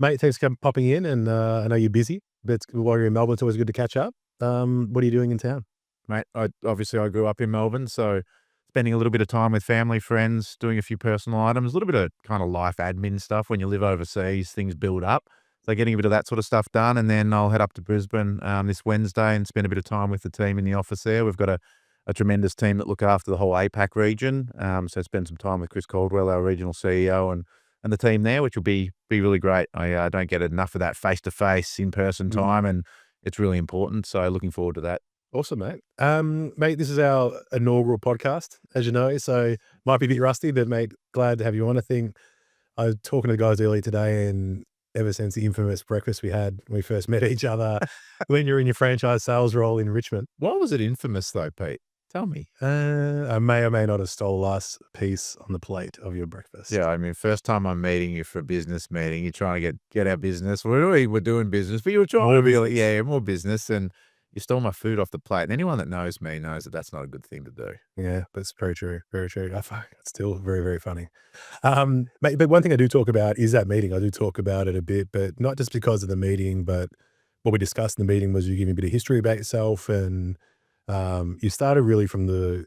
Mate, thanks for popping in, and I know you're busy, but while you're in Melbourne, it's always good to catch up. What are you doing in town? Mate, I grew up in Melbourne, so spending a little bit of time with family, friends, doing a few personal items, a little bit of kind of life admin stuff. When you live overseas, things build up. So getting a bit of that sort of stuff done, and then I'll head up to Brisbane this Wednesday and spend a bit of time with the team in the office there. We've got a tremendous team that look after the whole APAC region. So spend some time with Chris Caldwell, our regional CEO, and the team there, which will be really great. I don't get enough of that face to face, in person Mm. time, and it's really important. So looking forward to that. Awesome, mate. Mate, this is our inaugural podcast, as you know, so might be a bit rusty, but mate, glad to have you on. I think I was talking to the guys earlier today, and ever since the infamous breakfast we had when we first met each other, when you're in your franchise sales role in Richmond, Why was it infamous though, Pete? Tell me. I may or may not have stole the last piece on the plate of your breakfast. Yeah, I mean, first time I'm meeting you for a business meeting, you're trying to get our business. We're doing business, but you were trying More to be like, business. yeah, more business, and you stole my food off the plate. And anyone that knows me knows that that's not a good thing to do. Yeah, that's very true. Very true. It's still very, very funny. Mate, but one thing I do talk about is that meeting. I do talk about it a bit, but not just because of the meeting, but what we discussed in the meeting was you give me a bit of history about yourself, and you started really from the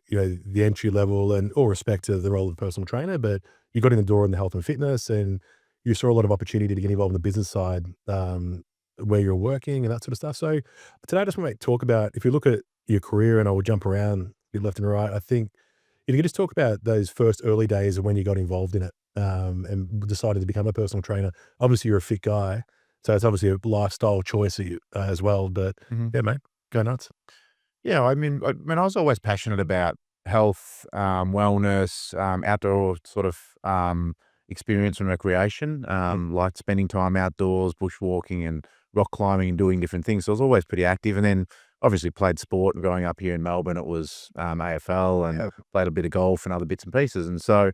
entry level, and all respect to the role of personal trainer, but you got in the door in the health and fitness, and you saw a lot of opportunity to get involved in the business side, where you're working and that sort of stuff. So today I just want to talk about, if you look at your career, and I will jump around a bit left and right, I think if you could just talk about those first early days of when you got involved in it, and decided to become a personal trainer. Obviously, you're a fit guy, so it's obviously a lifestyle choice that you, as well. But Mhm. yeah, mate, go nuts. Yeah, I was always passionate about health, wellness, outdoor sort of experience and recreation. Like spending time outdoors, bushwalking, and rock climbing, and doing different things. So I was always pretty active, and then obviously played sport. And growing up here in Melbourne, it was AFL, and Yeah. played a bit of golf and other bits and pieces. And so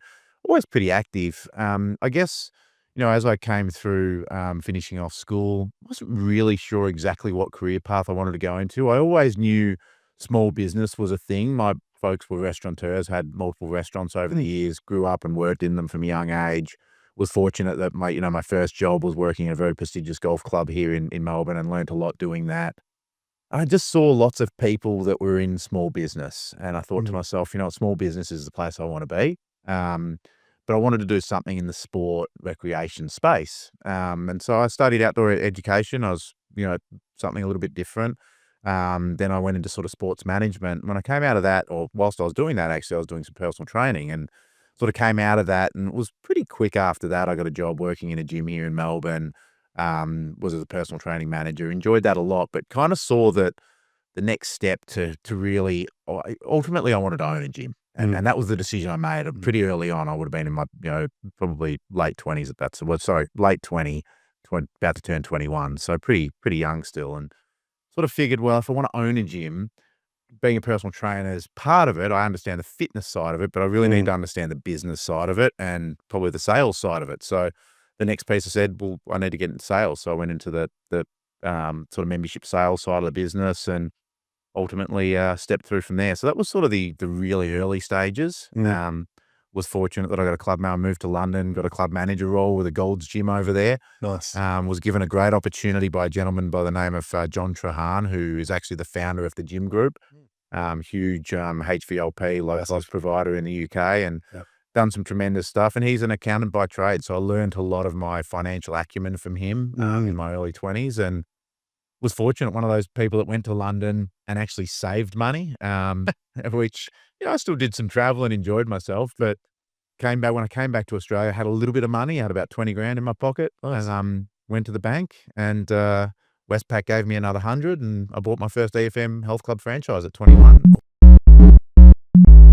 always pretty active. I guess as I came through finishing off school, I wasn't really sure exactly what career path I wanted to go into. I always knew small business was a thing. My folks were restaurateurs, had multiple restaurants over the years, grew up and worked in them from a young age. Was fortunate that my first job was working at a very prestigious golf club here in Melbourne, and learnt a lot doing that. I just saw lots of people that were in small business, and I thought to Mhm. myself, small business is the place I want to be. But I wanted to do something in the sport recreation space. And so I studied outdoor education. I was, something a little bit different. Then I went into sort of sports management. When I came out of that, or whilst I was doing that, actually, I was doing some personal training, and sort of came out of that, and it was pretty quick after that. I got a job working in a gym here in Melbourne. Was as a personal training manager. Enjoyed that a lot, but kind of saw that the next step to really ultimately, I wanted to own a gym. Mm. And that was the decision I made Mm. pretty early on. I would have been in my, probably late 20s at that. So, well, sorry, late 20, about to turn 21. So pretty young still. And sort of figured, well, if I want to own a gym, being a personal trainer is part of it. I understand the fitness side of it, but I really need Mm. to understand the business side of it, and probably the sales side of it. So the next piece I said, well, I need to get into sales. So I went into the sort of membership sales side of the business, and ultimately stepped through from there. So that was sort of the really early stages. Mm. Was fortunate that I got a club. I moved to London, got a club manager role with a Gold's Gym over there. Nice. Was given a great opportunity by a gentleman by the name of John Trahan, who is actually the founder of the gym group. Huge HVLP, low Massive. cost provider in the UK, and Yep. done some tremendous stuff. And he's an accountant by trade, so I learned a lot of my financial acumen from him in Mm. my early 20s, and was fortunate, one of those people that went to London and actually saved money, which, I still did some travel and enjoyed myself, but when I came back to Australia, I had a little bit of money, I had about 20 grand in my pocket, and Nice. went to the bank, and Westpac gave me another 100, and I bought my first EFM Health Club franchise at 21.